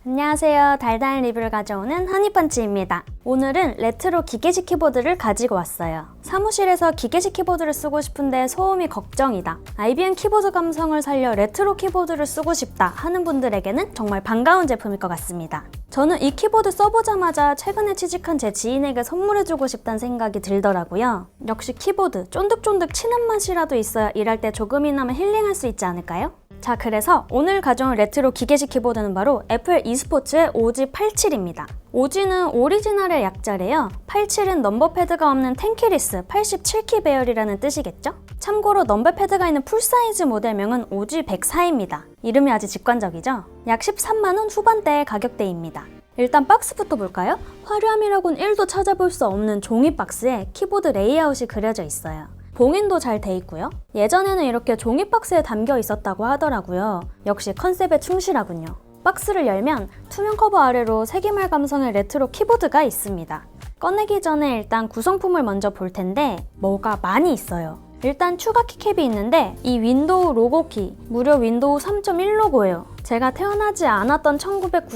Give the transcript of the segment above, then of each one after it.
안녕하세요. 달달 리뷰를 가져오는 허니펀치입니다. 오늘은 레트로 기계식 키보드를 가지고 왔어요. 사무실에서 기계식 키보드를 쓰고 싶은데 소음이 걱정이다. IBM 키보드 감성을 살려 레트로 키보드를 쓰고 싶다 하는 분들에게는 정말 반가운 제품일 것 같습니다. 저는 이 키보드 써보자마자 최근에 취직한 제 지인에게 선물해주고 싶다는 생각이 들더라고요. 역시 키보드 쫀득쫀득 치는 맛이라도 있어야 일할 때 조금이나마 힐링할 수 있지 않을까요? 자, 그래서 오늘 가져온 레트로 기계식 키보드는 바로 애플 e스포츠의 OG87입니다. OG는 오리지널의 약자래요. 87은 넘버 패드가 없는 텐키리스 87키 배열이라는 뜻이겠죠? 참고로 넘버 패드가 있는 풀사이즈 모델명은 OG104입니다. 이름이 아주 직관적이죠? 약 13만원 후반대의 가격대입니다. 일단 박스부터 볼까요? 화려함이라곤 1도 찾아볼 수 없는 종이 박스에 키보드 레이아웃이 그려져 있어요. 봉인도 잘 돼 있고요. 예전에는 이렇게 종이 박스에 담겨 있었다고 하더라고요. 역시 컨셉에 충실하군요. 박스를 열면 투명 커버 아래로 세기말 감성의 레트로 키보드가 있습니다. 꺼내기 전에 일단 구성품을 먼저 볼 텐데 뭐가 많이 있어요. 일단 추가 키캡이 있는데 이 윈도우 로고 키, 무려 윈도우 3.1 로고예요. 제가 태어나지 않았던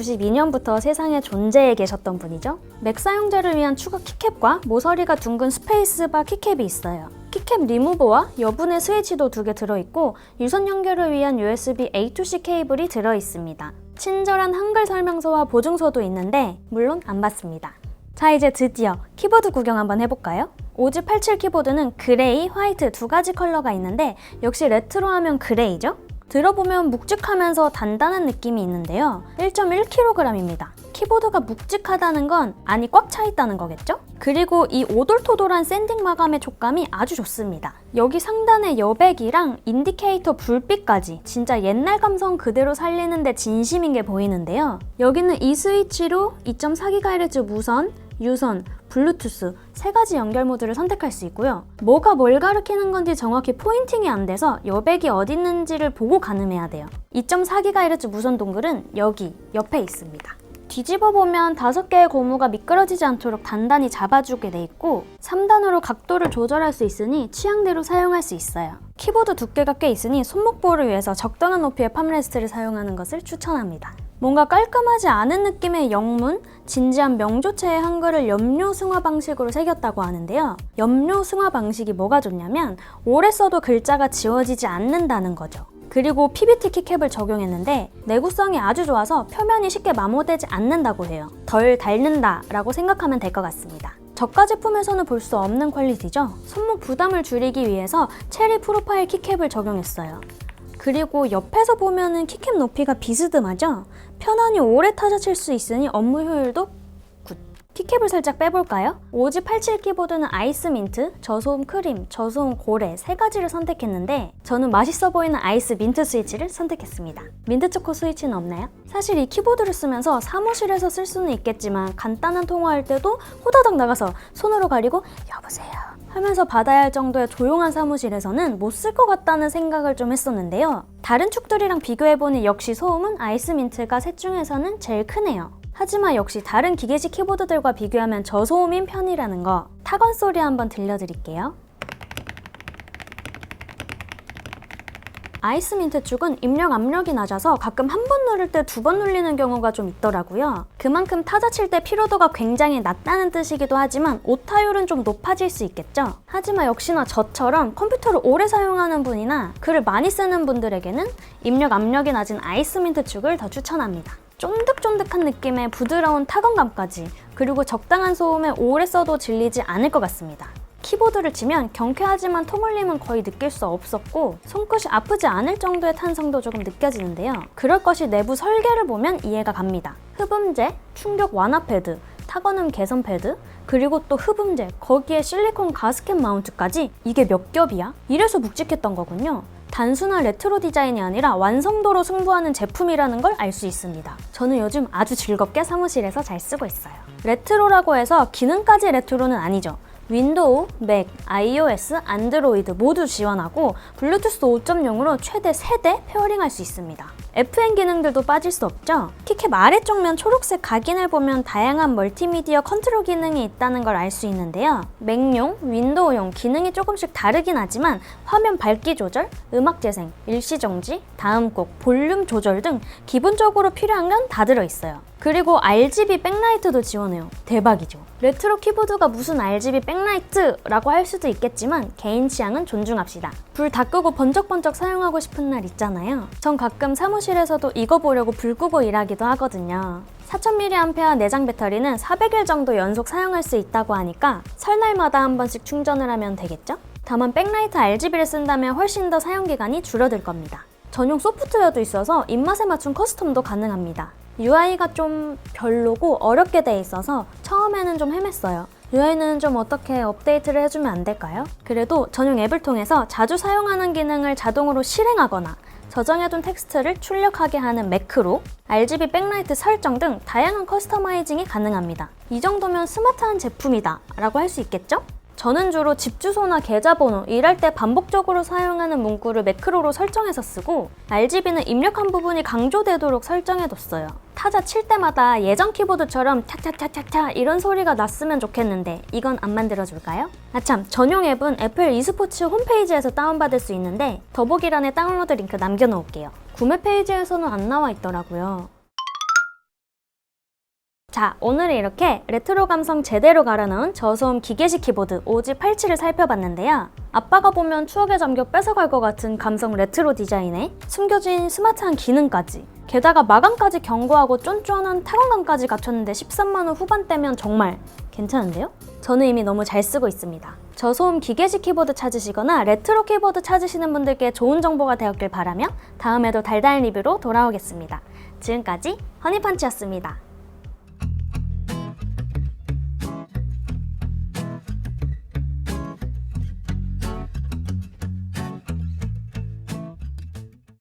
1992년부터 세상에 존재해 계셨던 분이죠. 맥 사용자를 위한 추가 키캡과 모서리가 둥근 스페이스바 키캡이 있어요. 키캡 리무버와 여분의 스위치도 2개 들어있고 유선 연결을 위한 USB A2C 케이블이 들어있습니다. 친절한 한글 설명서와 보증서도 있는데 물론 안 받습니다. 자, 이제 드디어 키보드 구경 한번 해볼까요? OG87 키보드는 그레이, 화이트 2가지 컬러가 있는데 역시 레트로 하면 그레이죠? 들어보면 묵직하면서 단단한 느낌이 있는데요. 1.1kg입니다. 키보드가 묵직하다는 건 안이 꽉 차 있다는 거겠죠? 그리고 이 오돌토돌한 샌딩 마감의 촉감이 아주 좋습니다. 여기 상단에 여백이랑 인디케이터 불빛까지 진짜 옛날 감성 그대로 살리는데 진심인 게 보이는데요. 여기는 이 스위치로 2.4GHz 무선, 유선, 블루투스 3가지 연결 모드를 선택할 수 있고요. 뭐가 뭘 가리키는 건지 정확히 포인팅이 안 돼서 여백이 어디 있는지를 보고 가늠해야 돼요. 2.4GHz 무선 동글은 여기 옆에 있습니다. 뒤집어 보면 5개의 고무가 미끄러지지 않도록 단단히 잡아주게 돼 있고 3단으로 각도를 조절할 수 있으니 취향대로 사용할 수 있어요. 키보드 두께가 꽤 있으니 손목 보호를 위해서 적당한 높이의 팜레스트를 사용하는 것을 추천합니다. 뭔가 깔끔하지 않은 느낌의 영문, 진지한 명조체의 한글을 염료 승화 방식으로 새겼다고 하는데요. 염료 승화 방식이 뭐가 좋냐면 오래 써도 글자가 지워지지 않는다는 거죠. 그리고 PBT 키캡을 적용했는데 내구성이 아주 좋아서 표면이 쉽게 마모되지 않는다고 해요. 덜 닳는다 라고 생각하면 될 것 같습니다. 저가 제품에서는 볼 수 없는 퀄리티죠. 손목 부담을 줄이기 위해서 체리 프로파일 키캡을 적용했어요. 그리고 옆에서 보면은 키캡 높이가 비스듬하죠? 편안히 오래 타자칠 수 있으니 업무 효율도 굿! 키캡을 살짝 빼볼까요? OG87 키보드는 아이스 민트, 저소음 크림, 저소음 고래 3가지를 선택했는데 저는 맛있어 보이는 아이스 민트 스위치를 선택했습니다. 민트 초코 스위치는 없나요? 사실 이 키보드를 쓰면서 사무실에서 쓸 수는 있겠지만 간단한 통화할 때도 호다닥 나가서 손으로 가리고 여보세요 하면서 받아야 할 정도의 조용한 사무실에서는 못 쓸 것 같다는 생각을 좀 했었는데요. 다른 축들이랑 비교해보니 역시 소음은 아이스 민트가 셋 중에서는 제일 크네요. 하지만 역시 다른 기계식 키보드들과 비교하면 저소음인 편이라는 거 타건 소리 한번 들려드릴게요. 아이스 민트 축은 입력 압력이 낮아서 가끔 한 번 누를 때 2번 눌리는 경우가 좀 있더라고요. 그만큼 타자 칠 때 피로도가 굉장히 낮다는 뜻이기도 하지만 오타율은 좀 높아질 수 있겠죠? 하지만 역시나 저처럼 컴퓨터를 오래 사용하는 분이나 글을 많이 쓰는 분들에게는 입력 압력이 낮은 아이스 민트 축을 더 추천합니다. 쫀득쫀득한 느낌의 부드러운 타건감까지 그리고 적당한 소음에 오래 써도 질리지 않을 것 같습니다. 키보드를 치면 경쾌하지만 통울림은 거의 느낄 수 없었고 손끝이 아프지 않을 정도의 탄성도 조금 느껴지는데요. 그럴 것이 내부 설계를 보면 이해가 갑니다. 흡음재, 충격 완화 패드, 타건음 개선 패드, 그리고 또 흡음재, 거기에 실리콘 가스켓 마운트까지 이게 몇 겹이야? 이래서 묵직했던 거군요. 단순한 레트로 디자인이 아니라 완성도로 승부하는 제품이라는 걸 알 수 있습니다. 저는 요즘 아주 즐겁게 사무실에서 잘 쓰고 있어요. 레트로라고 해서 기능까지 레트로는 아니죠. 윈도우, 맥, iOS, 안드로이드 모두 지원하고 블루투스 5.0으로 최대 3대 페어링할 수 있습니다. FN 기능들도 빠질 수 없죠? 키캡 아래쪽 면 초록색 각인을 보면 다양한 멀티미디어 컨트롤 기능이 있다는 걸 알 수 있는데요. 맥용, 윈도우용 기능이 조금씩 다르긴 하지만 화면 밝기 조절, 음악 재생, 일시정지, 다음 곡, 볼륨 조절 등 기본적으로 필요한 건 다 들어있어요. 그리고 RGB 백라이트도 지원해요. 대박이죠. 레트로 키보드가 무슨 RGB 백라이트라고 할 수도 있겠지만 개인 취향은 존중합시다. 불 다 끄고 번쩍번쩍 사용하고 싶은 날 있잖아요. 전 가끔 사무실에서도 이거 보려고 불 끄고 일하기도 하거든요. 4000mAh 내장 배터리는 400일 정도 연속 사용할 수 있다고 하니까 설날마다 한 번씩 충전을 하면 되겠죠? 다만 백라이트 RGB를 쓴다면 훨씬 더 사용기간이 줄어들 겁니다. 전용 소프트웨어도 있어서 입맛에 맞춘 커스텀도 가능합니다. UI가 좀 별로고 어렵게 돼 있어서 처음에는 좀 헤맸어요. UI는 좀 어떻게 업데이트를 해주면 안 될까요? 그래도 전용 앱을 통해서 자주 사용하는 기능을 자동으로 실행하거나 저장해둔 텍스트를 출력하게 하는 매크로, RGB 백라이트 설정 등 다양한 커스터마이징이 가능합니다. 이 정도면 스마트한 제품이다 라고 할 수 있겠죠? 저는 주로 집 주소나 계좌번호, 일할 때 반복적으로 사용하는 문구를 매크로로 설정해서 쓰고 RGB는 입력한 부분이 강조되도록 설정해뒀어요. 타자 칠 때마다 예전 키보드처럼 탁탁탁탁탁 이런 소리가 났으면 좋겠는데 이건 안 만들어줄까요? 아참, 전용 앱은 애플 e스포츠 홈페이지에서 다운받을 수 있는데 더보기란에 다운로드 링크 남겨놓을게요. 구매 페이지에서는 안 나와 있더라고요. 자, 오늘은 이렇게 레트로 감성 제대로 갈아넣은 저소음 기계식 키보드 OG87을 살펴봤는데요. 아빠가 보면 추억에 잠겨 뺏어갈 것 같은 감성 레트로 디자인에 숨겨진 스마트한 기능까지, 게다가 마감까지 견고하고 쫀쫀한 타건감까지 갖췄는데 13만원 후반대면 정말 괜찮은데요? 저는 이미 너무 잘 쓰고 있습니다. 저소음 기계식 키보드 찾으시거나 레트로 키보드 찾으시는 분들께 좋은 정보가 되었길 바라며 다음에도 달달 리뷰로 돌아오겠습니다. 지금까지 허니펀치였습니다.